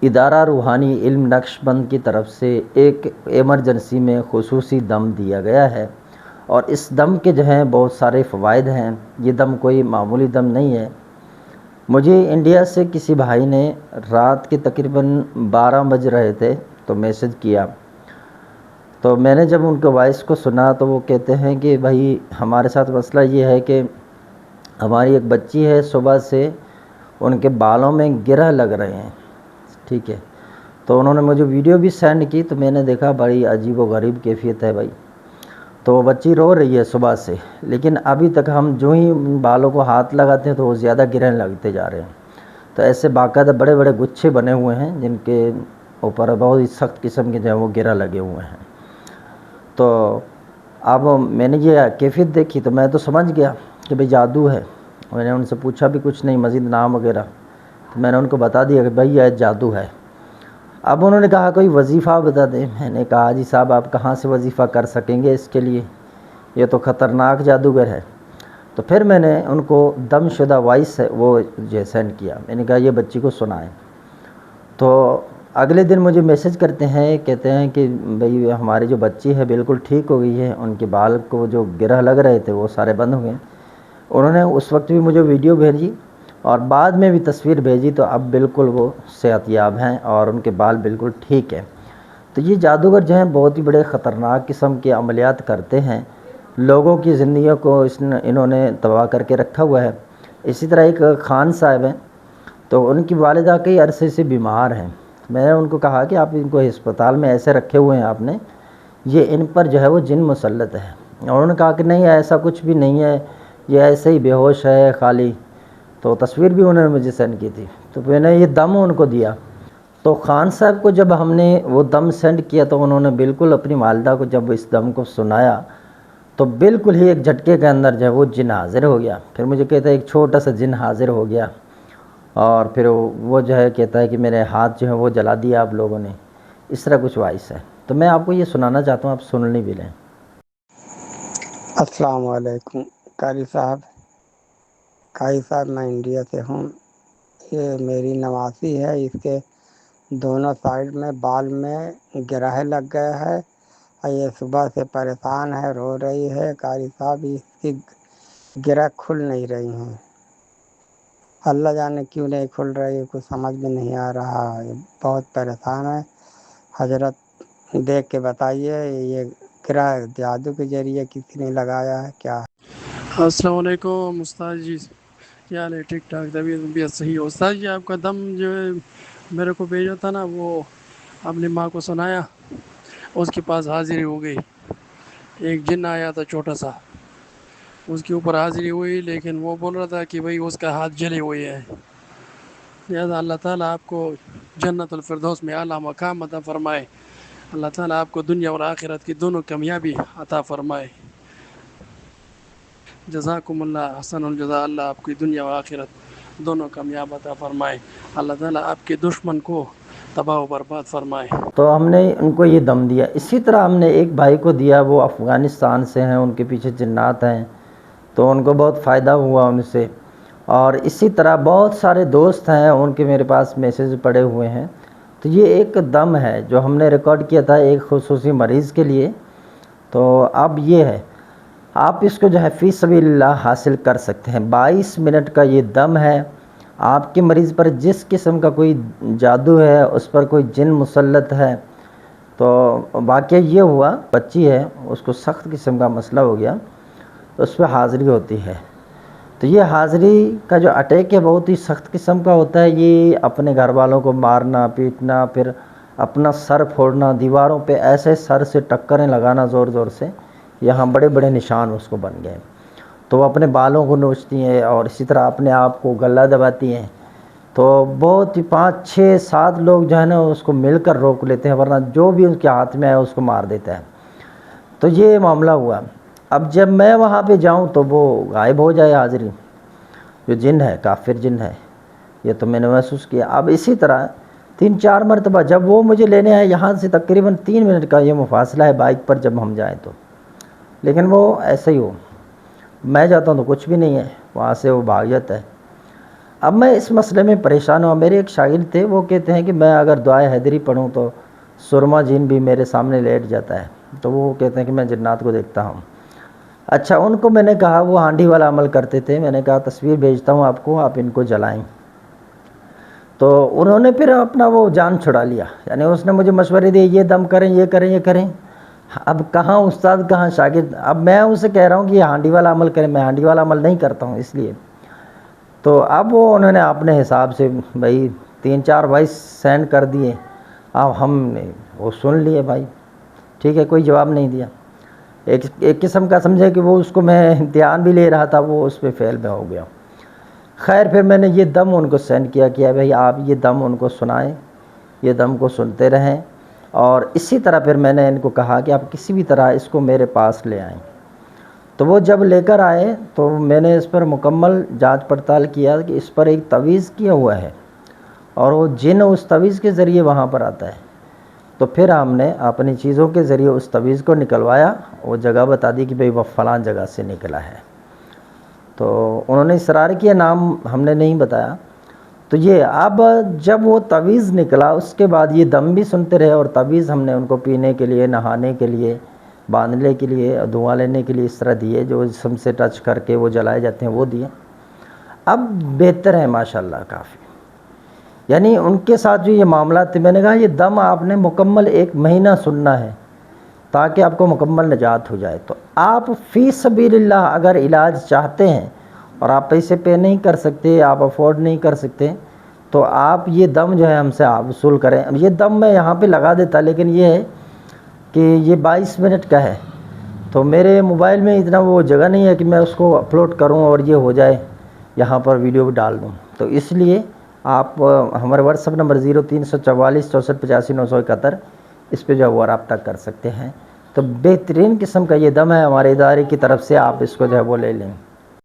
ادارہ روحانی علم نقشبند کی طرف سے ایک ایمرجنسی میں خصوصی دم دیا گیا ہے، اور اس دم کے جو ہیں بہت سارے فوائد ہیں۔ یہ دم کوئی معمولی دم نہیں ہے۔ مجھے انڈیا سے کسی بھائی نے رات کے تقریباً 12 بج رہے تھے تو میسج کیا، تو میں نے جب ان کے وائس کو سنا تو وہ کہتے ہیں کہ بھائی ہمارے ساتھ مسئلہ یہ ہے کہ ہماری ایک بچی ہے، صبح سے ان کے بالوں میں گرہ لگ رہے ہیں، ٹھیک ہے۔ تو انہوں نے مجھے ویڈیو بھی سینڈ کی، تو میں نے دیکھا بڑی عجیب و غریب کیفیت ہے بھائی۔ تو وہ بچی رو رہی ہے صبح سے، لیکن ابھی تک ہم جو ہی بالوں کو ہاتھ لگاتے ہیں تو وہ زیادہ گرنے لگتے جا رہے ہیں۔ تو ایسے باقاعدہ بڑے بڑے گچھے بنے ہوئے ہیں جن کے اوپر بہت ہی سخت قسم کے جو ہیں وہ گرہ لگے ہوئے ہیں۔ تو اب میں نے یہ کیفیت دیکھی تو میں تو سمجھ گیا کہ بھئی جادو ہے۔ میں نے ان سے پوچھا بھی کچھ نہیں مزید نام وغیرہ، تو میں نے ان کو بتا دیا کہ بھئی یہ جادو ہے۔ اب انہوں نے کہا کوئی وظیفہ بتا دیں۔ میں نے کہا جی صاحب آپ کہاں سے وظیفہ کر سکیں گے اس کے لیے، یہ تو خطرناک جادوگر ہے۔ تو پھر میں نے ان کو دم شدہ وائس ہے وہ جو سینڈ کیا، میں نے کہا یہ بچی کو سنائیں۔ تو اگلے دن مجھے میسج کرتے ہیں، کہتے ہیں کہ بھئی ہماری جو بچی ہے بالکل ٹھیک ہو گئی ہے، ان کے بال کو جو گرہ لگ رہے تھے وہ سارے بند ہو گئے۔ انہوں نے اس وقت بھی مجھے ویڈیو بھیجی اور بعد میں بھی تصویر بھیجی، تو اب بالکل وہ صحت یاب ہیں اور ان کے بال بالکل ٹھیک ہیں۔ تو یہ جادوگر جو ہیں بہت ہی بڑے خطرناک قسم کے عملیات کرتے ہیں، لوگوں کی زندگیوں کو انہوں نے تباہ کر کے رکھا ہوا ہے۔ اسی طرح ایک خان صاحب ہیں، تو ان کی والدہ کئی عرصے سے بیمار ہیں۔ میں نے ان کو کہا کہ آپ ان کو ہسپتال میں ایسے رکھے ہوئے ہیں آپ نے، یہ ان پر جو ہے وہ جن مسلط ہے۔ اور انہوں نے کہا کہ نہیں ایسا کچھ بھی نہیں ہے، یہ ایسے ہی بے ہوش ہے خالی۔ تو تصویر بھی انہوں نے مجھے سینڈ کی تھی، تو میں نے یہ دم ان کو دیا۔ تو خان صاحب کو جب ہم نے وہ دم سینڈ کیا تو انہوں نے بالکل اپنی والدہ کو جب اس دم کو سنایا تو بالکل ہی ایک جھٹکے کے اندر جو ہے وہ جن حاضر ہو گیا۔ پھر مجھے کہتا ہے ایک چھوٹا سا جن حاضر ہو گیا، اور پھر وہ جو ہے کہتا ہے کہ میرے ہاتھ جو ہے وہ جلا دیا آپ لوگوں نے، اس طرح کچھ وائس ہے۔ تو میں آپ کو یہ سنانا چاہتا ہوں، آپ سننی بھی لیں۔ السلام علیکم قاری صاحب۔ میں انڈیا سے ہوں۔ یہ میری نواسی ہے، اس کے دونوں سائڈ میں بال میں گرہ لگ گیا ہے، اور یہ صبح سے پریشان ہے، رو رہی ہے۔ قاری صاحب اس کی گرہ کھل نہیں رہی ہیں، اللہ جانے کیوں نہیں کھل رہی، کچھ سمجھ میں نہیں آ رہا ہے، بہت پریشان ہے۔ حضرت دیکھ کے بتائیے یہ گرہ جادو کے ذریعے کسی نے لگایا ہے کیا؟ السلام علیکم استاد جی، کیا حال ہے؟ ٹھیک ٹھاک، طبیعت صحیح ہو؟ استاد جی آپ کا دم جو ہے میرے کو بھیجا تھا نا، وہ اپنی ماں کو سنایا، اس کے پاس حاضری ہو گئی۔ ایک جن آیا تھا چھوٹا سا، اس کے اوپر حاضری ہوئی، لیکن وہ بول رہا تھا کہ بھئی اس کا ہاتھ جلے ہوئے ہے۔ لہٰذا اللہ تعالیٰ آپ کو جنت الفردوس میں اعلیٰ مقام عطا فرمائے۔ اللہ تعالیٰ آپ کو دنیا اور آخرت کی دونوں کامیابی عطا فرمائے۔ جزاکم اللہ حسن الجزا، اللہ آپ کی دنیا و آخرت دونوں کامیاب عطا فرمائے۔ اللہ تعالیٰ آپ کے دشمن کو تباہ و برباد فرمائے۔ تو ہم نے ان کو یہ دم دیا۔ اسی طرح ہم نے ایک بھائی کو دیا، وہ افغانستان سے ہیں، ان کے پیچھے جنات ہیں، تو ان کو بہت فائدہ ہوا ان سے۔ اور اسی طرح بہت سارے دوست ہیں ان کے میرے پاس میسیج پڑے ہوئے ہیں۔ تو یہ ایک دم ہے جو ہم نے ریکارڈ کیا تھا ایک خصوصی مریض کے لیے۔ تو اب یہ ہے، آپ اس کو جو ہے فی سبیل اللہ حاصل کر سکتے ہیں۔ 22 منٹ کا یہ دم ہے۔ آپ کے مریض پر جس قسم کا کوئی جادو ہے، اس پر کوئی جن مسلط ہے، تو واقعہ یہ ہوا، بچی ہے اس کو سخت قسم کا مسئلہ ہو گیا، تو اس پہ حاضری ہوتی ہے۔ تو یہ حاضری کا جو اٹیک ہے بہت ہی سخت قسم کا ہوتا ہے۔ یہ اپنے گھر والوں کو مارنا پیٹنا، پھر اپنا سر پھوڑنا، دیواروں پہ ایسے سر سے ٹکریں لگانا زور زور سے، یہاں بڑے بڑے نشان اس کو بن گئے۔ تو وہ اپنے بالوں کو نوچتی ہیں اور اسی طرح اپنے آپ کو گلا دباتی ہیں۔ تو بہت ہی 5 6 7 لوگ جو ہے نا اس کو مل کر روک لیتے ہیں، ورنہ جو بھی اس کے ہاتھ میں آئے اس کو مار دیتا ہے۔ تو یہ معاملہ ہوا۔ اب جب میں وہاں پہ جاؤں تو وہ غائب ہو جائے حاضری، جو جن ہے کافر جن ہے، یہ تو میں نے محسوس کیا۔ اب اسی طرح 3 4 مرتبہ جب وہ مجھے لینے آئے، یہاں سے تقریباً 3 منٹ کا یہ مفاصلہ ہے بائک پر جب ہم جائیں تو، لیکن وہ ایسے ہی ہو، میں جاتا ہوں تو کچھ بھی نہیں ہے، وہاں سے وہ بھاگ جاتا ہے۔ اب میں اس مسئلے میں پریشان ہوں. میرے ایک شاگرد تھے, وہ کہتے ہیں کہ میں اگر دعائے حیدری پڑھوں تو سرما جن بھی میرے سامنے لیٹ جاتا ہے, تو وہ کہتے ہیں کہ میں جنات کو دیکھتا ہوں. اچھا, ان کو میں نے کہا, وہ ہانڈی والا عمل کرتے تھے, میں نے کہا تصویر بھیجتا ہوں آپ کو, آپ ان کو جلائیں. تو انہوں نے پھر اپنا وہ جان چھڑا لیا, یعنی اس نے مجھے مشورے دیے, یہ دم کریں, یہ کریں, یہ کریں. اب کہاں استاد کہاں شاگرد. اب میں اسے کہہ رہا ہوں کہ یہ ہانڈی والا عمل کریں, میں ہانڈی والا عمل نہیں کرتا ہوں اس لیے. تو اب وہ انہوں نے اپنے حساب سے بھائی 3-4 وائس سینڈ کر دیے. اب ہم نے وہ سن لیے بھائی, ٹھیک ہے, کوئی جواب نہیں دیا. ایک قسم کا سمجھے کہ وہ اس کو میں امتحان بھی لے رہا تھا, وہ اس پہ فیل میں ہو گیا. خیر پھر میں نے یہ دم ان کو سینڈ کیا بھائی آپ یہ دم ان کو سنائیں, یہ دم کو سنتے رہیں. اور اسی طرح پھر میں نے ان کو کہا کہ آپ کسی بھی طرح اس کو میرے پاس لے آئیں. تو وہ جب لے کر آئے تو میں نے اس پر مکمل جانچ پڑتال کیا کہ اس پر ایک تعویذ کیا ہوا ہے اور وہ جن اس تعویذ کے ذریعے وہاں پر آتا ہے. تو پھر ہم نے اپنی چیزوں کے ذریعے اس تعویذ کو نکلوایا, وہ جگہ بتا دی کہ بھئی وہ فلاں جگہ سے نکلا ہے. تو انہوں نے اصرار کیا, نام ہم نے نہیں بتایا. تو یہ اب جب وہ تعویذ نکلا اس کے بعد یہ دم بھی سنتے رہے, اور تعویذ ہم نے ان کو پینے کے لیے, نہانے کے لیے, باندھنے کے لیے, دعا لینے کے لیے اس طرح دیے, جو جسم سے ٹچ کر کے وہ جلائے جاتے ہیں وہ دیے. اب بہتر ہے ماشاءاللہ کافی. یعنی ان کے ساتھ جو یہ معاملات تھے, میں نے کہا یہ دم آپ نے مکمل 1 مہینہ سننا ہے تاکہ آپ کو مکمل نجات ہو جائے. تو آپ فی سبیل اللہ اگر علاج چاہتے ہیں اور آپ پیسے پے نہیں کر سکتے, آپ افورڈ نہیں کر سکتے, تو آپ یہ دم جو ہے ہم سے آپ وصول کریں. اب یہ دم میں یہاں پہ لگا دیتا, لیکن یہ ہے کہ یہ 22 منٹ کا ہے, تو میرے موبائل میں اتنا وہ جگہ نہیں ہے کہ میں اس کو اپلوڈ کروں اور یہ ہو جائے یہاں پر ویڈیو ڈال دوں. تو اس لیے آپ ہمارے واٹس ایپ نمبر 0344 64 85 971 اس پہ جو ہے وہ رابطہ کر سکتے ہیں. تو بہترین قسم کا یہ دم ہے ہمارے ادارے کی طرف سے, آپ اس کو جو ہے وہ لے لیں.